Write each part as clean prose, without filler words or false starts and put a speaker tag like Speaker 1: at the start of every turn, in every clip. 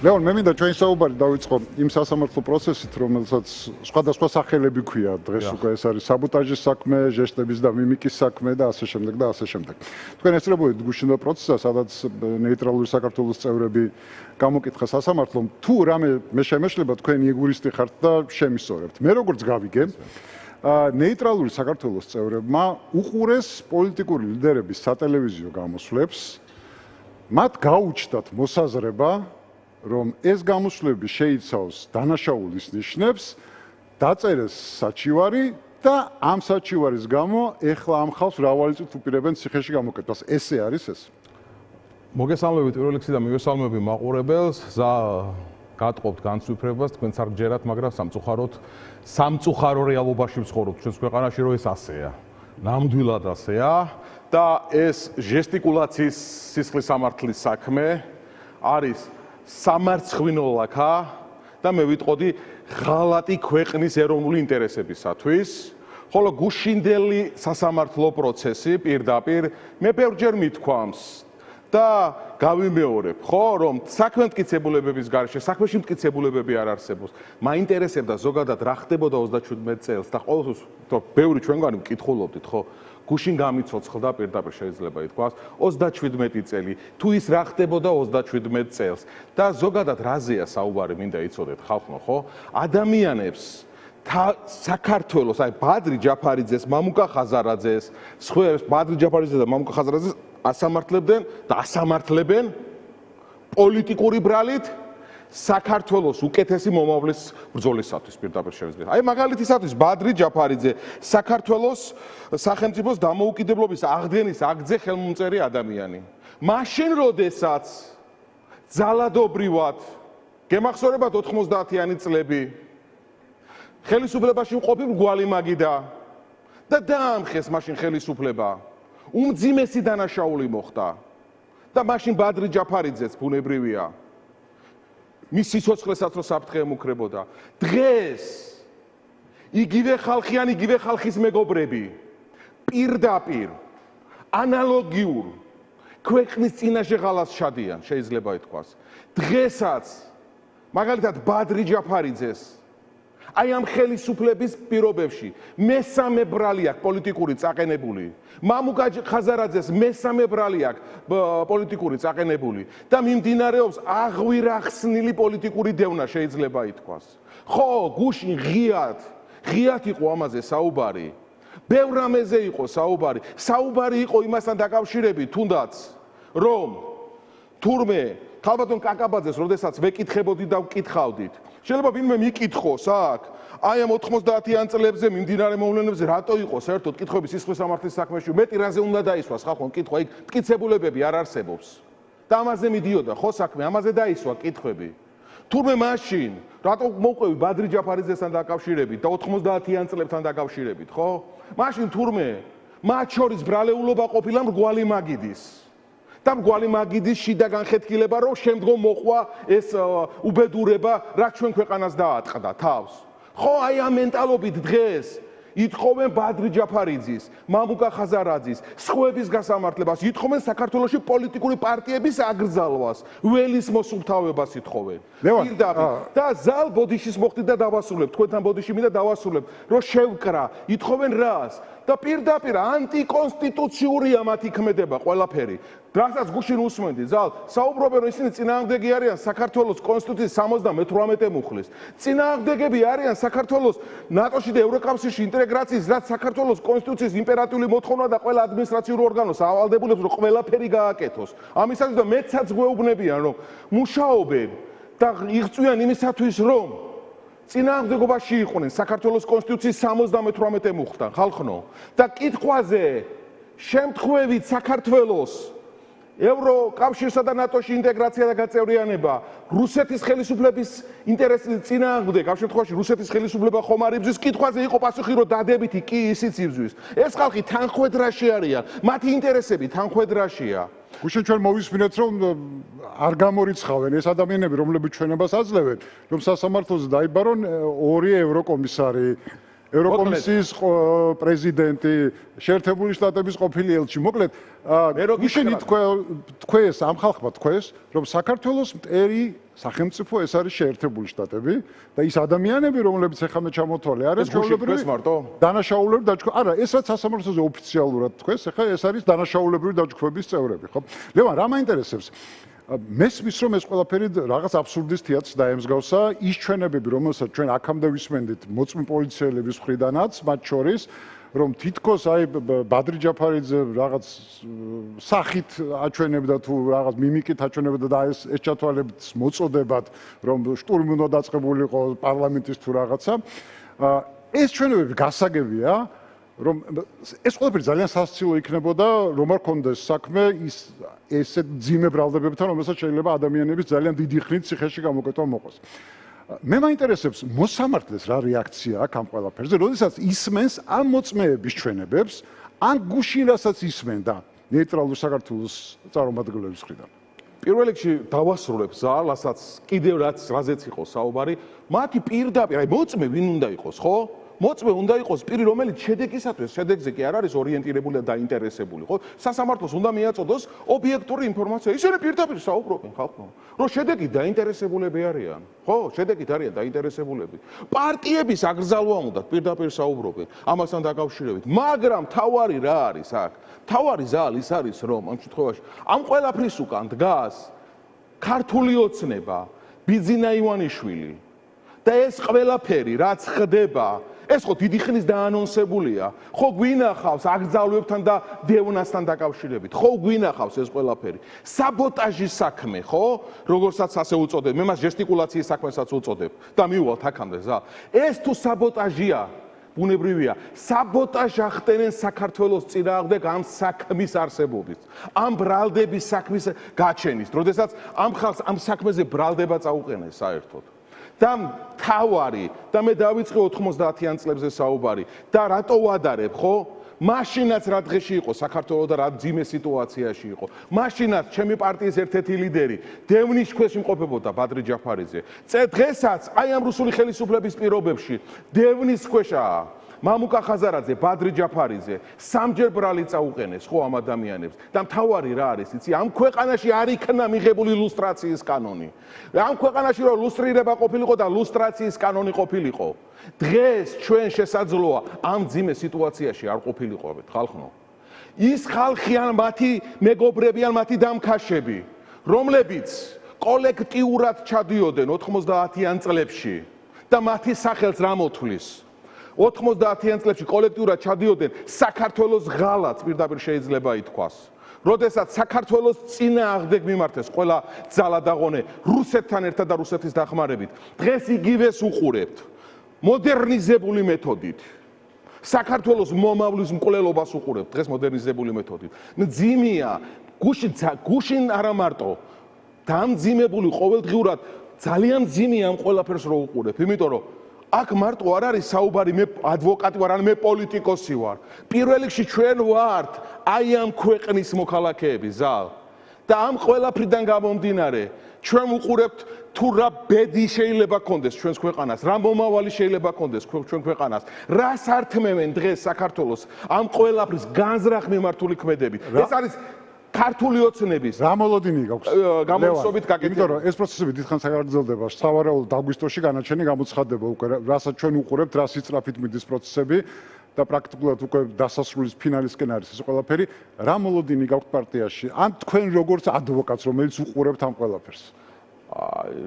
Speaker 1: ლეონ, მე მინდა ჩვენი საუბარი დავიწყო იმ სასამართლო პროცესით, რომელსაც სხვადასხვა სახელები ქვია დღეს უკვე ეს არის საბოტაჟის საქმე, ჟესტების და მიმიკის საქმე და ასე შემდეგ და ასე შემდეგ. თქვენ ესწრებოდით გუშინდელ პროცესს, სადაც ნეიტრალური საქართველოს წევრები გამოკითხა სასამართლომ, თუ რამე მე შემეშლება თქვენ იურისტი ხართ და შემისწორებთ. მე როგორც გავიგე, ნეიტრალური საქართველოს წევრებმა უყურეს პოლიტიკური ლიდერების სატელევიზიო გამოსვლებს, მათ გაუჩნდათ მოსაზრება რომ ეს გამოსვლები შეიცავს დანაშაულის ნიშნებს, დაწერეს საჩივარი და ამ საჩივარის გამო ეხლა ამ ხალხს მრავალი წით უპირებენ ციხეში გამოკეთებას. ესე არის ეს?
Speaker 2: მოგესალმებით პირველ რიგში და მივესალმები მაყურებელს. გატყობთ განსვიფრებას, თქვენც არ გჯერათ, მაგრამ სამწუხარო რეალობაში ვცხოვრობთ ჩვენს ქვეყანაში, რომ ეს ასეა. ნამდვილად ასეა და ეს ჟესტიკულაციის სისხლის სამართლის საქმე არის სამარცხვინო ლაქა და მე ვიტყოდი ღალატი ქვეყნის ეროვნული ინტერესებისათვის, ხოლო გუშინდელი სასამართლო პროცესი პირდაპირ მე ბევრჯერ მithქვამს და გავიმეორებ, ხო, რომ საქმე მტკიცებულებების გარეშე, საქმეში მტკიცებულებები არ არსებობს. მაინტერესებდა ზოგადად რა ხდებოდა 37 წელს და ყოველთვის ბევრი ჩვენგანი მკითხულობდით, ხო? გუშინ გამიცოცხლდა პირდაპირ შეიძლება ითქვას 37 წელი. თუ ის რა ხდებოდა 37 წელს და ზოგადად რაზეა საუბარი, მინდა იცოდეთ ხალხო, ხო? ადამიანებს საქართველოს, აი ბადრი ჯაფარიძეს, მამუკა ხაზარაძეს, სხვებს ბადრი ჯაფარიძეს და მამუკა ხაზარაძეს ასამართლებდნენ და ასამართლებენ პოლიტიკური ბრალით საქართველოს უკეთესი მომავლის ბრძოლისათვის პირდაპირ შევიძლია. აი მაგალითისათვის ბადრი ჯაფარიძე საქართველოს სახელმწიფოს დამოუკიდებლობის აღდგენის აგზე ხელმომწერი ადამიანი. მაშინ როდესაც ძალადობრივად გემახსოვრებათ 90-იანი წლები ხელისუფლებაში მყოფი მრგვალი მაგიდა და დაამხეს მაშინ ხელისუფლება. უმძიმესი დანაშაული მოხდა და მაშინ ბადრი ჯაფარიძეც ბუნებრივია მის სიცოცხლესაც რო საფრთხე ემუქრებოდა. დღეს იგივე ხალხი ან იგივე ხალხის მეგობრები პირდაპირ ანალოგიურ ქვეყნის წინაშე ღალატს ჩადიან, შეიძლება ითქვას. დღესაც მაგალითად ბადრი ჯაფარიძეს აი ამ ხელისუფლების პირობებში მესამე ბრალი აქვს პოლიტიკური წაყენებული. მამუკა ხაზარაძეს მესამე ბრალი აქვს პოლიტიკური წაყენებული და მიმდინარეობს აღვირახსნილი პოლიტიკური დევნა შეიძლება ითქვას. ხო, გუშინ ღიად იყო ამაზე საუბარი. ბევრ რამეზე იყო საუბარი. საუბარი იყო იმასთან დაკავშირებით თუნდაც რომ თურმე ხალბატონ კაკაბაძეს როდესაც ვეკითხებოდი და ვკითხავდით შეიძლება ვინმე მიკითხოს აქ აი ამ 90-იან წლებზე მიმდინარე მოვლენებზე რატო იყო საერთოდ კითხვები სისხლის სამართლის საქმეში მეტი რაზე უნდა დაისვას ხალხო კითხვა იქ მტკიცებულებები არ არსებობს და ამაზე მიდიოდა ხო საქმე ამაზე დაისვა კითხვები თურმე მაშინ რატო მოყვევი ბადრი ჯაფარიძესთან დაკავშირებით და 90-იან წლებთან დაკავშირებით ხო მაშინ თურმე მათ შორის ბრალეულობა ყოფილა მრგვალი მაგიდის და მრგვალი მაგიდის შიდა განხეთქილება რომ შემდგომ მოყვა ეს უბედურება რაც ჩვენ ქვეყანას დაატყდა თავს ხო აი ამ მენტალობით დღეს ითხოვენ ბადრი ჯაფარიძის, მამუკა ხაზარაძის, სხვების გასამართლებას, ითხოვენ საქართველოში პოლიტიკური პარტიების აკრძალვას, ველის მოსუფთავებას ითხოვენ. და ზალ ბოდიშის მოხდით და დავასრულებ, თქვენთან ბოდიში მინდა დავასრულებ, რომ შევკრა, ითხოვენ რას და პირდაპირ ანტიკონსტიტუციურია მათი ქმედება ყველაფერი. რასაც გუშინ უსმენდი, ზალ, საუბრობენ რომ ისინი წინააღმდეგი არიან საქართველოს კონსტიტუციის 78 მუხლის. წინააღმდეგები არიან საქართველოს ნატოში და ევროკავშირში ინტეგრაციის, რაც საქართველოს კონსტიტუციის იმპერატიული მოთხოვნა და ყველა ადმინისტრაციულ ორგანოს ავალდებულებს რომ ყველაფერი გააკეთოს. ამისათვის და მეცაც გვეუბნებიან რომ მუშაობენ და იღწვიან იმისათვის რომ წინააღმდეგობაში იყვნენ საქართველოს კონსტიტუციის 78 მუხლთან, ხალხო. და კითხვაზე შემთხვევით საქართველოს ევროკავშირსა და ნატოში ინტეგრაცია და გაწევრიანება რუსეთის ხელისუფლების ინტერესის წინააღმდეგ ამ შემთხვევაში რუსეთის ხელისუფლება ხომ არ იბრძვის კითხვაზე იყო პასუხი რომ დადებითი კი ისიც იბრძვის ეს ხალხი თანხვედრაში არიან მათი ინტერესები თანხვედრაშია
Speaker 1: უშენ ჩვენ მოვისმინეთ რომ არ გამორიცხავენ ეს ადამიანები რომლებიც ჩვენებას აძლევენ რომ სასამართლოზე დაიბარონ ორი ევროკომისარი ევროკომისიის პრეზიდენტი, შეერთებული შტატების ყოფილი ელჩი. მოკლედ, გუშინი თქვენს ამ ხალხმა თქვენს, რომ საქართველოს მტერი სახელმწიფო ეს არის შეერთებული შტატები და ის ადამიანები, რომლებიც ახლა მე ჩამოთვალე, არის ჩვეულებრივი დანაშაულებრივი დაჯგუფების. არა, ეს რაც სასამართლოზე ოფიციალურად თქვენს, ახლა ეს არის დანაშაულებრივი დაჯგუფების წევრები, ხო? ლევან, რა მაინტერესებს? მესმის რომ ეს ყველაფერი რაღაც აბსურდის თეატრს დაემსგავსა, ის ჩვენებები, რომელსაც ჩვენ აქამდე ვისმენდით მოწმე პოლიციელების მხრიდანაც, მათ შორის, რომ თითქოს აი ბადრი ჯაფარიძე რაღაც სახით აჩვენებდა თუ რაღაც მიმიკით აჩვენებდა და ეს ჩათვალებთ მოწოდებად, რომ შტურმი უნდა დაწყებულიყო პარლამენტის თუ რაღაცა. ეს ჩვენებები გასაგებია, რომ ეს ყველაფერი ძალიან სასაცილო იქნებოდა, რომ არ კონდეს საქმე ის ესეთ ძიმე ბრალდებებთან, რომელსაც შეიძლება ადამიანების ძალიან დიდი ხნით ციხეში გამოკეტვა მოყოს. მე მაინტერესებს მოსამართლეს რა რეაქცია აქვს ამ ყველაფერზე, როდესაც ისმენს ამ მოწმეების ჩვენებებს, ან გუშინ რასაც ისმენდა ნეიტრალური საქართველოს წარმომადგენლების მხრიდან.
Speaker 2: პირველ რიგში დავასრულებ ზალ, ასაც კიდევ რაზეც იყო საუბარი, მათი პირდაპირ, აი მოწმე ვინ უნდა იყოს, ხო? მოწმე უნდა იყოს პირი, რომელიც შედეგისათვის, შედეგზე კი არ არის ორიენტირებული და დაინტერესებული, ხო? სასამართლოს უნდა მიაწოდოს ობიექტური ინფორმაცია. ისინი პირდაპირ საუბრობენ ხალხთან, რომ შედეგი დაინტერესებულები არიან, ხო? შედეგით არიან დაინტერესებულები. პარტიების აკრძალვა უნდა პირდაპირ საუბრობენ ამასთან დაკავშირებით. მაგრამ თავარი რა არის აქ? თავარი ზალ ის არის, რომ ამ შემთხვევაში ამ ყველაფრის უკან დგას ქართული ოცნება, ბიძინა ივანიშვილი და ეს ყველაფერი რაც ხდება ეს ხო დიდი ხნის დაანონსებულია. ხო გვინახავს აკრძალვებთან და დევნასთან დაკავშირებით. ხო გვინახავს ეს ყველაფერი. საბოტაჟის საქმე, ხო? როგორცაც ასე უწოდებ. მე მას ჟესტიკულაციის საქმესაც უწოდებ და მივალთ აქამდე ზა. ეს თუ საბოტაჟია, ბუნებრივია. საბოტაჟს ახდენენ საქართველოს წინააღმდეგ ამ საქმის არსებობის. ამ ბრალდების საქმის გაჩენის. როდესაც ამ ხალხს ამ საქმეზე ბრალდება წაუყენეს საერთოდ. და თავარი და მე დავიწყე 90-იან წლებზე საუბარი და რატო ვადარებ, ხო? მაშინაც რა დღეში იყო საქართველოს და რა ძიმე სიტუაციაში იყო. მაშინაც ჩემი პარტიის ერთ-ერთი ლიდერი დევნის ქვეშ იმყოფებოდა ბადრი ჯაფარიძე. დღესაც აი ამ რუსული ხელისუფლების პირობებში დევნის ქვეშაა მამუკა ხაზარაძე, ბადრი ჯაფარიძე, სამჯერ ბრალი წაუყენეს ხო ამ ადამიანებს და მთავარი რა არის, იცი, ამ ქვეყანაში არ იქნა მიღებული ლუსტრაციის კანონი. ამ ქვეყანაში რომ ლუსტრირება ყოფილიყო და ლუსტრაციის კანონი ყოფილიყო. დღეს ჩვენ შესაძლოა ამ ძიმე სიტუაციაში არ ყოფილიყავით, ხალხო. ის ხალხი ან მათი მეგობრები ან მათი დამქაშები, რომლებიც კოლექტიურად ჩადიოდნენ 90-იან წლებში და მათი სახელს რა მოთვლის 90-იან წლებში კოლექტიურად ჩადიოდნენ საქართველოს ღალატს პირდაპირ შეიძლება ითქვას. როდესაც საქართველოს წინააღმდეგ მიმართეს ყველა ძალადაღონე რუსეთთან ერთად და რუსეთის დახმარებით, დღეს იგივეს უყურებთ მოდერნიზებული მეთოდით. საქართველოს მომავლის მკვლელობას უყურებთ დღეს მოდერნიზებული მეთოდით. მძიმეა, გუშინ არა მარტო დამძიმებული ყოველდღიურად ძალიან მძიმეა ამ ყველაფერს რო უყურებ, იმიტომ რომ აქ მარტო არ არის საუბარი მე ადვოკატი ვარ ან მე პოლიტიკოსი ვარ. პირველ რიგში ჩვენ ვართ აი ამ ქვეყნის მოქალაქეები ზალ. და ამ ყველაფრიდან გამომდინარე ჩვენ ვუყურებთ თუ რა ბედი შეიძლება კონდეს ჩვენს ქვეყანას, რა მომავალი შეიძლება კონდეს ჩვენ ქვეყანას, რა სართმევენ დღეს საქართველოს ამ ყველაფრის განზრახ მიმართული ქმედებით. ეს არის ქართული ოცნების
Speaker 1: რა მოლოდინი გაქვს
Speaker 2: გამოსობით გაკეთებული.
Speaker 1: იმიტომ რომ ეს პროცესები დიდხანს არ გრძელდება, სავარაუდოდ აგვისტოში განაჩენი გამოცხადდება უკვე, რასაც ჩვენ უყურებთ, რა სისწრაფით მიდის პროცესები და პრაქტიკულად უკვე დასასრულის ფინალისკენ არის ეს ყველაფერი. რა მოლოდინი გაქვთ პარტიაში? ან თქვენ როგორც ადვოკატს, რომელიც უყურებთ ამ ყველაფერს?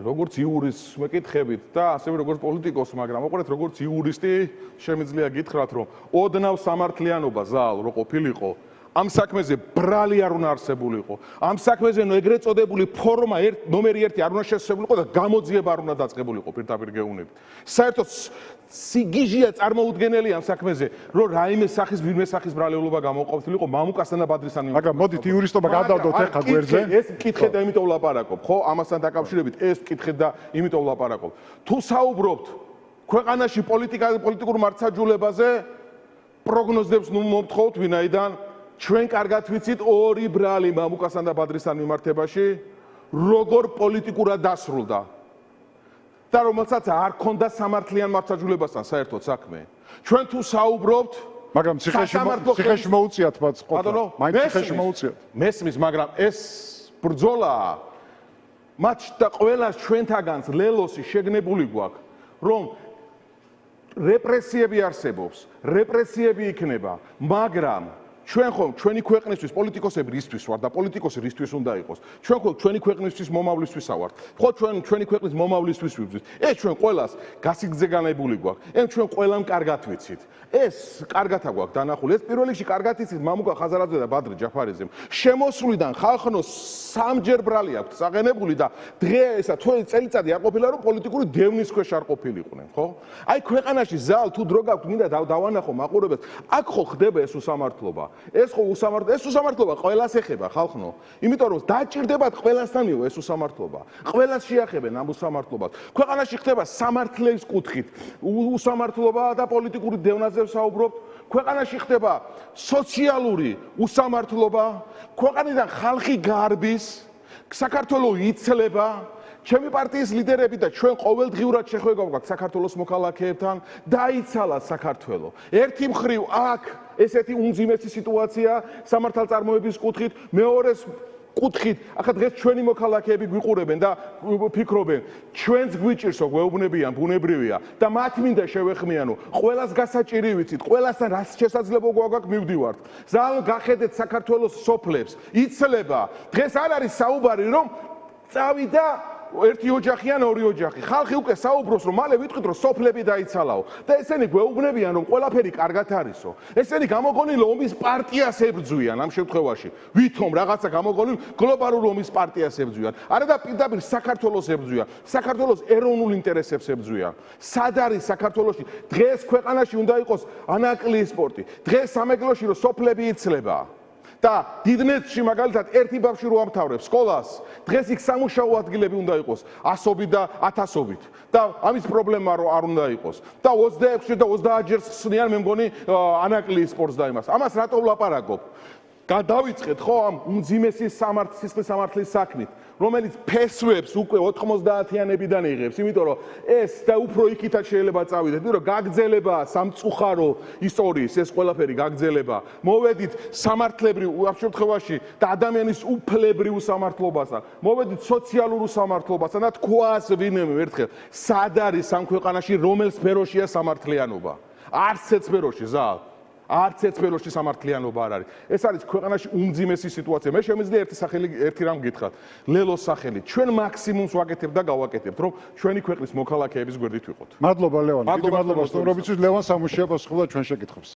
Speaker 2: როგორც იურისტს მეკითხებით და ასევე როგორც პოლიტიკოსს, მაგრამ უყურეთ როგორც იურისტი შემიძლია გითხრათ, რომ ოდნავ სამართლიანობა ზალ რო ყოფილიყო ამ საქმეზე ბრალი არ უნდა არსებულიყო. ამ საქმეზე ეგრეთ წოდებული ფორმა ნომერი 1 არ უნდა შესრულიყო და გამოძიება არ უნდა დაწყებულიყო პირდაპირ გეუბნებით. საერთოდ სიგიჟია წარმოუდგენელი ამ საქმეზე, რომ რაიმე სახის ვინმე სახის ბრალეულობა გამოყოფილიყო მამუკასთან და ბადრისთან.
Speaker 1: მაგრამ მოდით იურისტობა გადავდოთ ახლა გვერდზე.
Speaker 2: ეს მკითხე და იმიტომ ვლაპარაკობ, ხო? ამასთან დაკავშირებით ეს მკითხე და იმიტომ ვლაპარაკობ. თუ საუბრობთ ქვეყანაში პოლიტიკურ მართლმსაჯულებაზე, პროგნოზებს ნუ მომთხოვთ ვინაიდან ჩვენ კარგად ვიცით ორი ბრალი მამუკასთან და ბადრისთან მიმართებაში როგორ პოლიტიკურად დასრულდა და რომელსაც არ ქონდა სამართლიან მართლმსაჯულებასთან საერთოდ საქმე. ჩვენ თუ საუბრობთ
Speaker 1: მაგრამ ციხეში მოუწიათ მათ ყოფნა. მაინც ციხეში მოუწიათ.
Speaker 2: მესმის, მაგრამ ეს ბრძოლაა. მათ და ყველა ჩვენთაგანს ლელოსი შეგნებული გვაქვს, რომ რეპრესიები არსებობს, რეპრესიები იქნება, მაგრამ ჩვენ ხომ ჩვენი ქვეყნისთვის პოლიტიკოსები რისთვის ვართ და პოლიტიკოსი რისთვის უნდა იყოს? ჩვენ ხომ ჩვენი ქვეყნისთვის მომავლისთვისა ვართ. ხო ჩვენი ქვეყნის მომავლისთვის ვიბრძვით. ეს ჩვენ ყველას გასიგზეგანებული გვაქვს. ეს ჩვენ ყველამ კარგად ვიცით. ეს კარგად აგვაქვს დანახული. ეს პირველ რიგში კარგად იცით მამუკა ხაზარაძე და ბადრი ჯაფარიძემ. შემოსვლიდან ხალხნო სამჯერ ბრალი აქვთ საღენებული და დღეს წელიწადი არ ყოფილა რომ პოლიტიკური დევნის ქვეშ არ ყოფილიყვნენ, ხო? აი ქვეყანაში ზალ თუ დრო გაქვთ მინდა დავანახო მაყურებელს. აქ ხო ხდება ეს უსამართლობა. ეს უსამართლობა ყველას ეხება ხალხნო. იმიტომ რომ დაჭირდებათ ყველასთანიო ეს უსამართლობა. ყველას შეახებენ ამ უსამართლობას. ქვეყანაში ხდება სამართლის კუთხით უსამართლობა და პოლიტიკური დევნაზე საუბრობთ. ქვეყანაში ხდება სოციალური უსამართლობა. ქვეყანიდან ხალხი გარბის, საქართველოს იცლება. ჩემი პარტიის ლიდერები და ჩვენ ყოველდღიურად შეხვედრა გვაქვს საქართველოს მოქალაქეებთან. დაიცალა საქართველო. ერთი მხრივ აქ ესეთი უმძიმესი სიტუაცია სამართალწარმოების კუთხით, მეორეს კუთხით, ახლა დღეს ჩვენი მოქალაქეები გვიყურებენ და ფიქრობენ, ჩვენც გვიჭირსო, გვეუბნებიან, ბუნებრივია და მათ მინდა შევეხმიანო, ყველას გასაჭირი ვიცით, ყველასთან რას შესაძლებლობა გვაქვს მივდივართ. ზალ გახედეთ საქართველოს სოფლებს, იცლება. დღეს არ არის საუბარი რომ წავიდა ერთი ოჯახი ან ორი ოჯახი. ხალხი უკვე საუბრობს რომ მალე ვიტყვით რომ სოფლები დაიცალაო და ესენი გვეუბნებიან რომ ყველაფერი კარგად არისო. ესენი გამოგონილ ომის პარტიას ებრძვიან ამ შემთხვევაში. ვითომ რაღაცა გამოგონილ გლობალურ ომის პარტიას ებრძვიან. არა და პირდაპირ საქართველოს ებრძვიან. საქართველოს ეროვნულ ინტერესებს ებრძვიან. სად არის საქართველოში დღეს ქვეყანაში უნდა იყოს ანაკლი სპორტი. დღეს სამეგრელოში რომ სოფლები იცლება. და დიდნეთში მაგალითად ერთი ბავშვი რო ამთავრებს სკოლას, დღეს იქ სამუშაო ადგილები უნდა იყოს 100-ობით და 1000-ობით. და ამის პრობლემა არ უნდა იყოს. და 26 და 30 ჯერ ხსნიან მე მგონი ანაკლი სპორტს და იმას. ამას რატო ვლაპარაკობ? გადავიწყეთ ხო ამ უმძიმესი სისხლის სამართლის საქმით, რომელიც ფესვებს უკვე 90-იანებიდან იღებს, იმიტომ რომ ეს და უფრო იქითაც შეიძლება წავიდეთ, იმიტომ რომ გაგრძელება სამწუხარო ისტორიის ეს ყველაფერი გაგრძელება. მოვედით სამართლებრივ ამ შემთხვევაში და ადამიანის უფლებრივ სამართლობასთან, მოვედით სოციალურ სამართლობასთან და თქვას ვინმე ერთხელ, სად არის ამ ქვეყანაში რომელ სფეროშია სამართლიანობა? არც ერთ სფეროში ზალ. არც ერთ სფეროში სამართლიანობა არ არის. ეს არის ქვეყანაში უმძიმესი სიტუაცია. მე შემიძლია ერთი რამ გითხრათ. ლელოს სახელით ჩვენ მაქსიმუმს ვაკეთებთ და გავაკეთებთ, რომ ჩვენი ქვეყნის მოქალაქეების გვერდით ვიყოთ.
Speaker 1: მადლობა ლევან. დიდი მადლობა სტუმრობისთვის. ლევან სამუშია პასუხობდა ჩვენ შეკითხვებს.